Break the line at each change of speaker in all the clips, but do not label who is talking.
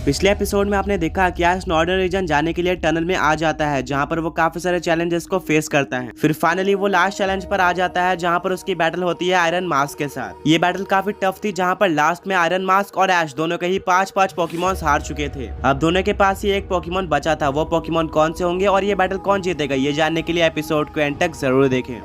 पिछले एपिसोड में आपने देखा कि ऐश नॉर्दर्न रीजन जाने के लिए टनल में आ जाता है, जहां पर वो काफी सारे चैलेंजेस को फेस करता है। फिर फाइनली वो लास्ट चैलेंज पर आ जाता है, जहां पर उसकी बैटल होती है आयरन मास्क के साथ। ये बैटल काफी टफ थी, जहां पर लास्ट में आयरन मास्क और ऐश दोनों के ही 5-5 पोकेमॉन्स हार चुके थे। अब दोनों के पास ही एक पोकेमॉन बचा था। वो पोकेमॉन कौन से होंगे और ये बैटल कौन जीतेगा, ये जानने के लिए एपिसोड को एंड तक जरूर देखें।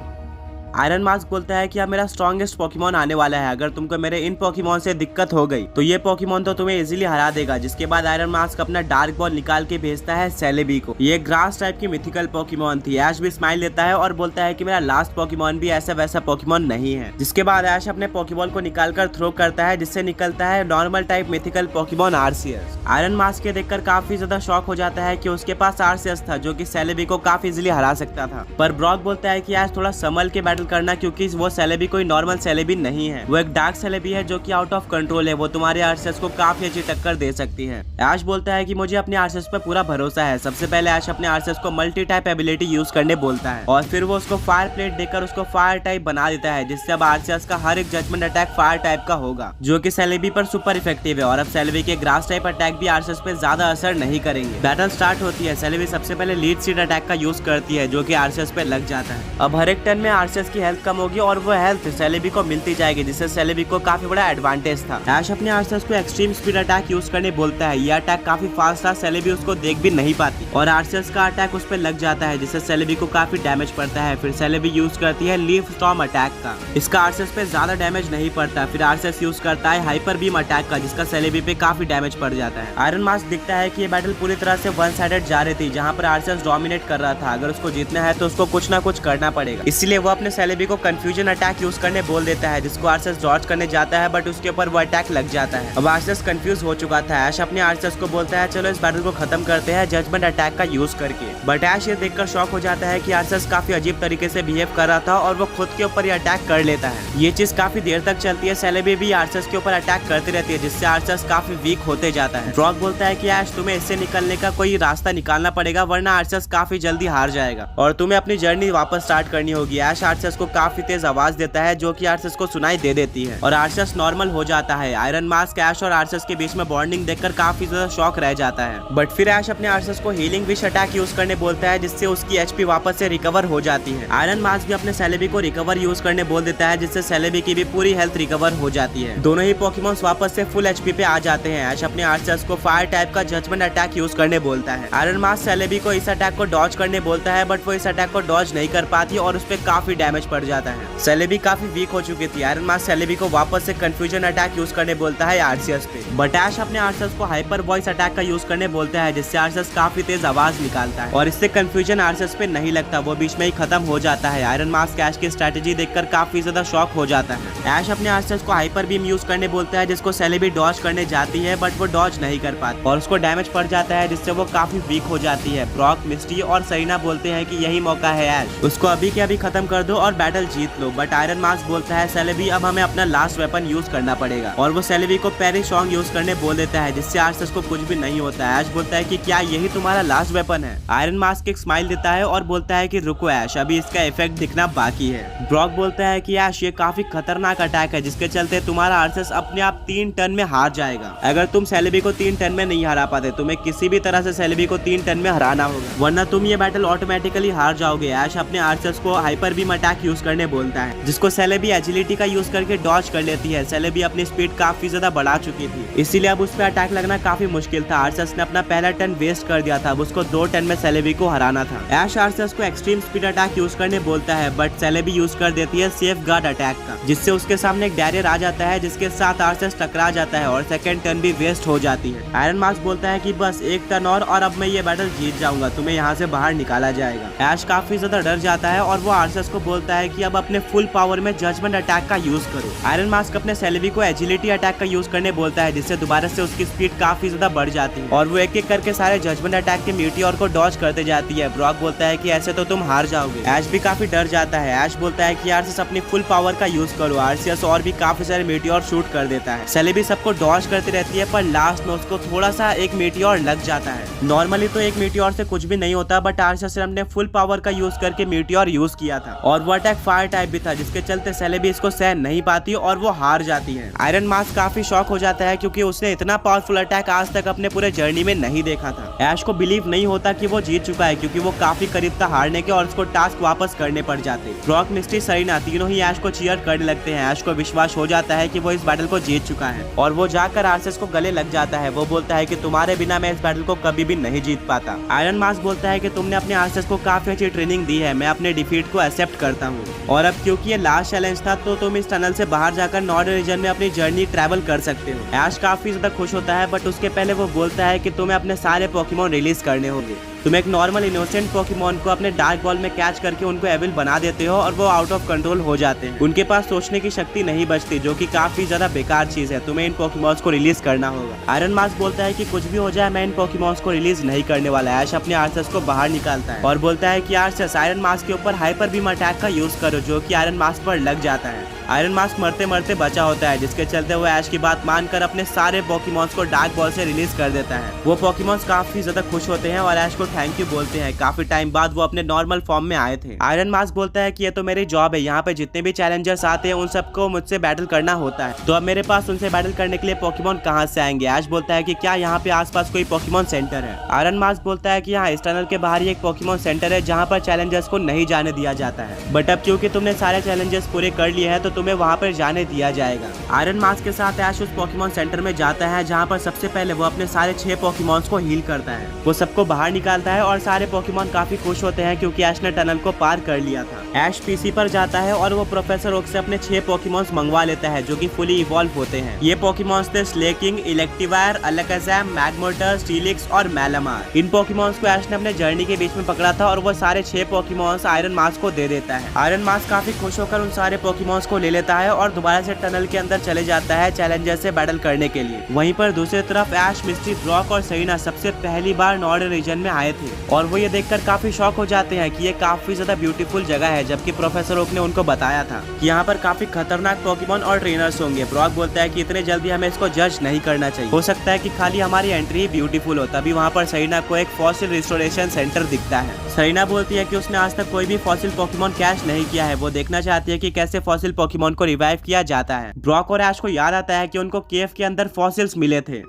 आयरन मास्क बोलता है कि अब मेरा स्ट्रॉन्गेस्ट पोकेमॉन आने वाला है। अगर तुमको मेरे इन पोकेमॉन से दिक्कत हो गई तो ये पोकेमॉन तो तुम्हें इजीली हरा देगा। जिसके बाद आयरन मास्क अपना डार्क बॉल निकाल के भेजता है सेलेबी को। ये ग्रास टाइप की मिथिकल पोकेमॉन थी। ऐश भी स्माइल देता है और बोलता है कि मेरा लास्ट पोकेमॉन भी ऐसा वैसा पोकेमॉन नहीं है। जिसके बाद ऐश अपने पोकेबॉल को निकाल कर थ्रो करता है, जिससे निकलता है normal type mythical Pokemon RCS. Iron mask के देखकर काफी ज्यादा शॉक हो जाता है कि उसके पास आरसीएस था, जो कि सेलेबी को काफी इजीली हरा सकता था। पर ब्रॉक बोलता है कि ऐश थोड़ा संभल के बैटल करना, क्योंकि वो सेलेबी कोई नॉर्मल सेलेबी नहीं है। वो एक डार्क सेलेबी है जो कि आउट ऑफ कंट्रोल है। वो तुम्हारे आरसीएस को काफी अच्छी टक्कर दे सकती है। ऐश बोलता है कि मुझे अपने आरसीएस पर पूरा भरोसा है। सबसे पहले ऐश अपने आरसीएस को मल्टी टाइप एबिलिटी यूज करने बोलता है और फिर वो उसको फायर प्लेट देकर उसको फायर टाइप बना देता है, जिससे अब आरसीएस का हर एक जजमेंट अटैक फायर टाइप का होगा, जो कि सेलेबी पर सुपर इफेक्टिव है। और अब सेलेबी के ग्रास टाइप अटैक भी आरसीएस पे ज्यादा असर नहीं करेंगे। बैटल स्टार्ट होती है। सेलेबी सबसे पहले लीड सीड अटैक का यूज करती है, जो कि आरसीएस पे लग जाता है। अब हर एक टर्न में आरसीएस की हेल्थ कम होगी और वो हेल्थ सेलेबी को मिलती जाएगी, जिससे सेलेबी को काफी बड़ा एडवांटेज था। ऐश अपने आरसीएस को एक्सट्रीम स्पीड अटैक यूज करने बोलता है। ये अटैक काफी फास्ट था, सेलेबी उसको देख भी नहीं पाती और आरसीएस का अटैक उस पर लग जाता है, जिससे सेलेबी को काफी डैमेज पड़ता है। फिर सेलेबी यूज करती है लीफ स्टॉर्म अटैक का। इसका आरसीएस पे ज्यादा डैमेज नहीं पड़ता। फिर आरसीएस यूज करता है हाइपर बीम अटैक का, जिसका सेलेबी पे काफी डैमेज पड़ जाता है। आयरन मास्क दिखता है कि ये बैटल पूरी तरह से वन साइडेड जा रही थी, जहाँ पर आरसीएस डोमिनेट कर रहा था। अगर उसको जीतना है तो उसको कुछ ना कुछ करना पड़ेगा। इसलिए वो अपने सेलेबी को कंफ्यूजन अटैक यूज करने बोल देता है, जिसको आरसीएस डॉज करने जाता है, बट उसके ऊपर वो अटैक लग जाता है। अब आरसीएस कंफ्यूज हो चुका था। ऐश अपने आरसीएस को बोलता है चलो इस बैटल को खत्म करते हैं जजमेंट अटैक का यूज करके। बट ऐश ये देखकर शॉक हो जाता है कि आरसीएस काफी अजीब तरीके से बिहेव कर रहा था और वो खुद के ऊपर ही अटैक कर लेता है। ये चीज काफी देर तक चलती है। सेलेबी भी आरसीएस के ऊपर अटैक करती रहती है, जिससे आरसीएस काफी वीक होते जाता है। ब्रॉक बोलता है कि ऐश तुम्हें इससे निकलने का कोई रास्ता निकालना पड़ेगा, वरना आरसीएस काफी जल्दी हार जाएगा और तुम्हें अपनी जर्नी वापस स्टार्ट करनी होगी। ऐश आरसीएस को काफी तेज आवाज देता है, जो कि आरसीएस को सुनाई दे देती है और आरसीएस नॉर्मल हो जाता है। आयरन मास्क ऐश और आरसीएस के बीच में बॉन्डिंग देखकर काफी ज्यादा शॉक रह जाता है। बट फिर ऐश अपने आरसीएस को हीलिंग विश अटैक यूज करने बोलता है, जिससे उसकी एचपी वापस से रिकवर हो जाती है। आयरन मास्क भी अपने सेलेबी को रिकवर यूज करने बोल देता है, जिससे सेलेबी की भी पूरी हेल्थ रिकवर हो जाती है। दोनों ही पोकेमॉन्स वापस से फुल एचपी पे आ जाते हैं। ऐश अपने आरसीएस को फायर टाइप का जजमेंट अटैक यूज करने बोलता है। आयरन मास्क सेलेबी को इस अटैक को डॉज करने बोलता है, बट वो इस अटैक को डॉज नहीं कर पाती और उस पर काफी डैमेज पड़ जाता है। सेलेबी काफी वीक हो चुकी थी। आयरन मास्क सेलेबी को वापस से कंफ्यूजन अटैक यूज करने बोलता है आरसीएस पे, बट ऐश अपने आरसीएस को हाइपर वॉइस अटैक का यूज करने बोलता है, जिससे आरसीएस काफी तेज आवाज निकालता है और इससे कंफ्यूजन आरसीएस पे नहीं लगता, वो बीच में ही खत्म हो जाता है। आयरन मास्क ऐश की स्ट्रेटेजी देखकर काफी ज्यादा शॉक हो जाता है। ऐश अपने आरसीएस को हाइपर बीम यूज करने बोलता है, जिसको सेलेबी डॉज करने जाती है, बट वो डॉज नहीं कर पाती और उसको डैमेज पड़ जाता है, जिससे वो काफी वीक हो जाती है। ब्रॉक, मिस्टी और सरीना बोलते हैं कि यही मौका है ऐश, उसको अभी के अभी खत्म कर दो और battle Jeet low. But iron mask बोलता है सेलेबी अब हमें अपना लास्ट वेपन यूज करना पड़ेगा और वो सेलेबी को पेरी सॉन्ग यूज करने बोल देता है, जिससे आरसीएस को कुछ भी नहीं होता है। ऐश बोलता है कि क्या यही तुम्हारा लास्ट वेपन है। आयरन मास्क एक स्माइल देता है और बोलता है कि रुको ऐश, अभी इसका इफेक्ट दिखना बाकी है। ब्रॉक बोलता है कि ऐश ये काफी खतरनाक अटैक है, जिसके चलते तुम्हारा आरसीएस अपने आप 3 टर्न में हार जाएगा। अगर तुम सेलेबी को 3 टर्न में नहीं हरा पाते, तुम्हें किसी भी तरह से सेलेबी को 3 टर्न में हराना होगा, वरना तुम ये बैटल ऑटोमेटिकली हार जाओगे। ऐश अपने आरसीएस को हाइपर बीम अटैक यूज करने बोलता है, जिसको सेलेबी एजिलिटी का यूज करके डॉज कर लेती है। सेलेबी अपनी स्पीड काफी ज्यादा बढ़ा चुकी थी, इसीलिए अब उस पर अटैक लगना काफी मुश्किल था। आरसीएस ने अपना पहला टर्न वेस्ट कर दिया था, अब उसको 2 टर्न में सेलेबी को हराना था। ऐश आरसीएस को एक्सट्रीम स्पीड अटैक यूज करने बोलता है, बट सेलेबी यूज कर देती है सेफ गार्ड अटैक का, जिससे उसके सामने एक बैरियर आ जाता है, जिसके साथ आरसीएस टकरा जाता है और सेकंड टर्न भी वेस्ट हो जाती है। आयरन मास्क बोलता है कि बस एक टर्न और अब मैं ये बैटल जीत जाऊंगा, तुम्हें यहाँ से बाहर निकाला जाएगा। ऐश काफी ज्यादा डर जाता है और वो आरसीएस को बोलता है कि अब अपने फुल पावर में जजमेंट अटैक का यूज करो। आयरन मास्क अपने सेलेबी को एजिलिटी अटैक का यूज करने बोलता है, जिससे दोबारा से उसकी स्पीड काफी ज्यादा बढ़ जाती है और वो एक एक करके सारे जजमेंट अटैक के मीटियोर को डॉज करते जाती है। ब्रॉक बोलता है कि ऐसे तो तुम हार जाओगे। ऐश भी काफी डर जाता है। ऐश बोलता है कि आरसीएस अपनी फुल पावर का यूज करो। आरसीएस और भी काफी सारे मीटियोर शूट कर देता है। सेलेबी सबको डॉज करती रहती है, पर लास्ट में उसको थोड़ा सा एक मीटियोर लग जाता है। नॉर्मली तो एक मीटियोर से कुछ भी नहीं होता, बट आरसीएस ने अपने फुल पावर का यूज करके मीटियोर यूज किया था और वो अटैक फायर टाइप भी था, जिसके चलते सेलेबी इसको सहन नहीं पाती और वो हार जाती है। आयरन मास्क काफी शॉक हो जाता है क्योंकि उसने इतना पावरफुल अटैक आज तक अपने पूरे जर्नी में नहीं देखा था। ऐश को बिलीव नहीं होता कि वो जीत चुका है क्योंकि वो काफी करीब था हारने के और उसको टास्क वापस करने पड़ जाते। ब्रॉक, मिस्टी, सरीना तीनों ही ऐश को चीयर करने लगते हैं। ऐश को विश्वास हो जाता है कि वो इस बैटल को जीत चुका है और वो जाकर आरसेस को गले लग जाता है। वो बोलता है कि तुम्हारे बिना मैं इस बैटल को कभी भी नहीं जीत पाता। आयरन मास्क बोलता है कि तुमने अपने आरसेस को काफी अच्छी ट्रेनिंग दी है, मैं अपने डिफीट को एक्सेप्ट करता हूँ और अब क्योंकि ये लास्ट चैलेंज था तो तुम इस टनल से बाहर जाकर नॉर्दर्न रीजन में अपनी जर्नी ट्रैवल कर सकते हो। ऐश काफी ज्यादा खुश होता है बट उसके पहले वो बोलता है कि तुम्हें अपने सारे पोकेमॉन रिलीज करने होंगे। तुम एक नॉर्मल इनोसेंट पोकेमॉन को अपने डार्क बॉल में कैच करके उनको एविल बना देते हो और वो आउट ऑफ कंट्रोल हो जाते हैं। उनके पास सोचने की शक्ति नहीं बचती, जो कि काफी ज्यादा बेकार चीज है। तुम्हें इन पोकेमॉन्स को रिलीज करना होगा। आयरन मास्क बोलता है कि कुछ भी हो जाए मैं इन पोकेमॉन्स को रिलीज नहीं करने वाला। ऐश अपने आर्सेस को बाहर निकालता है और बोलता है कि आर्सेस आयरन मास्क के ऊपर हाइपर बीम अटैक का यूज करो, जो कि आयरन मास्क पर लग जाता है। आयरन मास्क मरते मरते बचा होता है, जिसके चलते वो ऐश की बात मानकर अपने सारे पोकेमॉन्स को डार्क बॉल से रिलीज कर देता है। वो पोकेमॉन्स काफी ज्यादा खुश होते हैं और ऐश को थैंक यू बोलते हैं। काफी टाइम बाद वो अपने नॉर्मल फॉर्म में आए थे। आयरन मास्क बोलता है कि ये तो मेरी जॉब है, यहाँ पे जितने भी चैलेंजर्स आते हैं उन सबको मुझसे बैटल करना होता है, तो अब मेरे पास उनसे बैटल करने के लिए पोकेमॉन कहाँ से आएंगे। ऐश बोलता है कि क्या यहाँ पे आसपास कोई पोकेमॉन सेंटर है। आयरन मास्क बोलता है कि यहाँ इस टनल के बाहर ही एक पोकेमॉन सेंटर है जहाँ पर चैलेंजर्स को नहीं जाने दिया जाता है, बट अब क्योंकि तुमने सारे चैलेंजर्स पूरे कर लिए हैं तो तुम्हें वहाँ पर जाने दिया जाएगा। आयरन मास्क के साथ ऐश उस पोकेमॉन सेंटर में जाता है जहाँ पर सबसे पहले वो अपने सारे 6 पोकेमॉन्स को हील करता है। वो सबको बाहर निकालता है और सारे पोकेमॉन काफी खुश होते हैं क्योंकि ऐश ने टनल को पार कर लिया था। ऐश पीसी पर जाता है और वो प्रोफेसर ओक से अपने 6 पोकेमॉन्स मंगवा लेता है जो कि फुली इवॉल्व होते हैं। ये पोकेमॉन्स थे स्लेकिंग, इलेक्टिवायर, अलकाज़am, मैग्मोर्टर, स्टीलिक्स और मैलामार। इन पोकेमॉन्स को ऐश ने अपने जर्नी के बीच में पकड़ा था और वो सारे 6 पोकेमॉन्स आयरन मास्क को दे देता है। आयरन मास्क काफी खुश होकर उन सारे पोकेमॉन्स को ले लेता है और दोबारा से टनल के अंदर चले जाता है चैलेंजर से बैटल करने के लिए। वहीं पर दूसरी तरफ ऐश, मिस्टी, ब्रॉक और सरीना सबसे पहली बार नॉर्दर्न रीजन में आए थे और वो ये देखकर काफी शॉक हो जाते हैं कि ये काफी ज्यादा ब्यूटीफुल जगह है, जबकि प्रोफेसर ओक ने उनको बताया था कि यहाँ पर काफी खतरनाक पोकेमॉन और ट्रेनर्स होंगे। ब्रॉक बोलता है कि इतने जल्दी हमें इसको जज नहीं करना चाहिए, हो सकता है कि खाली हमारी एंट्री ही ब्यूटीफुल हो। तभी वहाँ पर सरीना को एक फॉसिल रिस्टोरेशन सेंटर दिखता है। सरीना बोलती है कि उसने आज तक कोई भी फॉसिल पोकेमॉन कैच नहीं किया है, वो देखना चाहती है कि कैसे फॉसिल पोकेमॉन को रिवाइव किया जाता है। ब्रॉक और ऐश को याद आता है कि उनको केव के अंदर फॉसिल्स मिले थे।